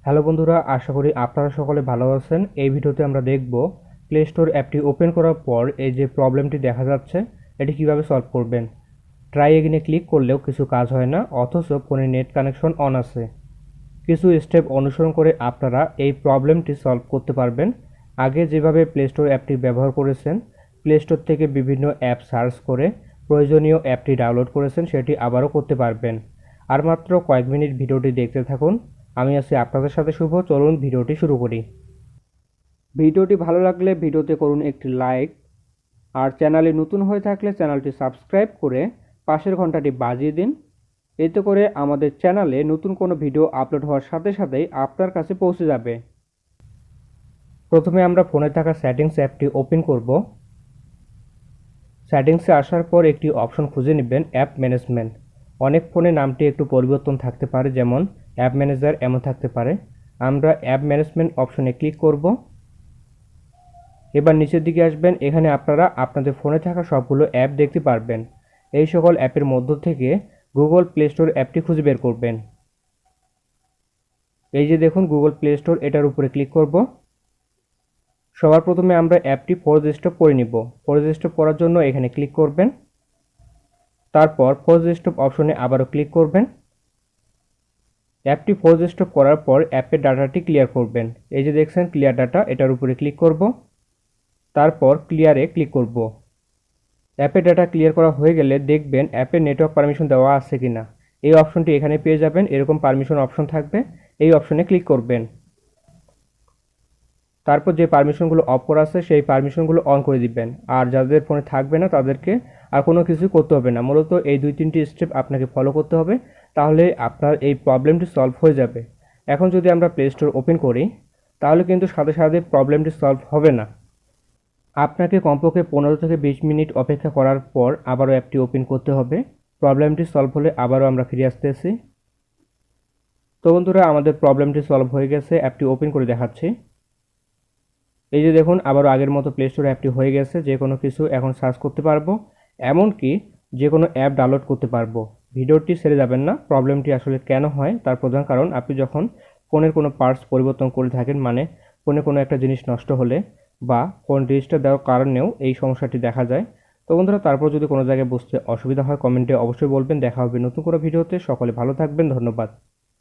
Hello বন্ধুরা, আশা করি আপনারা সকলে ভালো আছেন। এই ভিডিওতে আমরা দেখব প্লে স্টোর অ্যাপটি ওপেন করার পর এই যে প্রবলেমটি দেখা যাচ্ছে এটি কিভাবে সলভ করবেন। ট্রাই এগেনে ক্লিক করলেও কিছু কাজ হয় না, অথচ ফোনে নেট কানেকশন অন আছে। কিছু স্টেপ অনুসরণ করে আপনারা এই প্রবলেমটি সলভ করতে পারবেন। আগে যেভাবে প্লে স্টোর অ্যাপটি ব্যবহার করেছেন, প্লে স্টোর থেকে বিভিন্ন অ্যাপ সার্চ করে প্রয়োজনীয় অ্যাপটি ডাউনলোড করেছেন, সেটি আবারও করতে পারবেন। আর মাত্র কয়েক মিনিট ভিডিওটি দেখতে থাকুন। আমি আছি আপনাদের সাথে শুভ। চলুন ভিডিওটি শুরু করি। ভিডিওটি ভালো লাগলে ভিডিওতে করুন একটি লাইক, আর চ্যানেলে নতুন হয়ে থাকলে চ্যানেলটি সাবস্ক্রাইব করে পাশের ঘন্টাটি বাজিয়ে দিন। এতে করে আমাদের চ্যানেলে নতুন কোনো ভিডিও আপলোড হওয়ার সাথে সাথেই আপনার কাছে পৌঁছে যাবে। প্রথমে আমরা ফোনে থাকা সেটিংস অ্যাপটি ওপেন করব। সেটিংসে আসার পর একটি অপশন খুঁজে নেবেন অ্যাপ ম্যানেজমেন্ট। অনেক ফোনে নামটি একটু পরিবর্তন থাকতে পারে, যেমন অ্যাপ ম্যানেজার এমন থাকতে পারে। আমরা অ্যাপ ম্যানেজমেন্ট অপশনে ক্লিক করব। এবার নিচের দিকে আসবেন, এখানে আপনারা আপনাদের ফোনে থাকা সবগুলো অ্যাপ দেখতে পারবেন। এই সকল অ্যাপের মধ্য থেকে গুগল প্লে স্টোর অ্যাপটি খুঁজে বের করবেন। এই যে দেখুন গুগল প্লে স্টোর, এটার উপরে ক্লিক করব। সবার প্রথমে আমরা অ্যাপটি ফোর্স স্টপ করে নিব। ফোর্স স্টপ করার জন্য এখানে ক্লিক করবেন, তারপর ফোর্স স্টপ অপশনে আবারও ক্লিক করবেন। অ্যাপটি ফোর্স স্টপ করার পর অ্যাপের ডাটাটি ক্লিয়ার করবেন। এই যে দেখছেন ক্লিয়ার ডাটা, এটার উপরে ক্লিক করব, তারপর ক্লিয়ারে ক্লিক করব। অ্যাপের ডাটা ক্লিয়ার করা হয়ে গেলে দেখবেন অ্যাপের নেটওয়ার্ক পারমিশন দেওয়া আছে কিনা। এই অপশনটি এখানে পেয়ে যাবেন, এরকম পারমিশন অপশন থাকবে, এই অপশনে ক্লিক করবেন। তারপর যে পারমিশনগুলো অফ করা আছে সেই পারমিশনগুলো অন করে দিবেন। আর যাদের ফোনে থাকবে না তাদেরকে আর কোনো কিছু করতে হবে না। মূলত এই 2-3টি স্টেপ আপনাকে ফলো করতে হবে, তাহলে আপনার এই প্রবলেমটি সলভ হয়ে যাবে। এখন যদি আমরা প্লে স্টোর ওপেন করি, তাহলে কিন্তু সাথে সাথে প্রবলেমটি সলভ হবে না। আপনাকে কমপক্ষে 15 থেকে 20 মিনিট অপেক্ষা করার পর আবারও অ্যাপটি ওপেন করতে হবে। প্রবলেমটি সলভ হলে আবারও আমরা ফিরে আসতেছি। তো বন্ধুরা, আমাদের প্রবলেমটি সলভ হয়ে গেছে। অ্যাপটি ওপেন করে দেখাচ্ছি। এই যে দেখুন আবারও আগের মতো প্লে স্টোর অ্যাপটি হয়ে গেছে। যে কোনো কিছু এখন সার্চ করতে পারবো, এমনকি যে কোনো অ্যাপ ডাউনলোড করতে পারবো। ভিডিওটি ছেড়ে যাবেন না। প্রবলেমটি আসলে কেন হয় তার প্রধান কারণ, আপনি যখন ফোনের কোনো পার্টস পরিবর্তন করে থাকেন, মানে ফোনে কোনো একটা জিনিস নষ্ট হলে বা ফোন রেজিস্টার দেওয়ার কারণেও এই সমস্যাটি দেখা যায়। তো বন্ধুরা, তারপর যদি কোনো জায়গায় বুঝতে অসুবিধা হয় কমেন্টে অবশ্যই বলবেন। দেখা হবে নতুন কোনো ভিডিওতে। সকলে ভালো থাকবেন, ধন্যবাদ।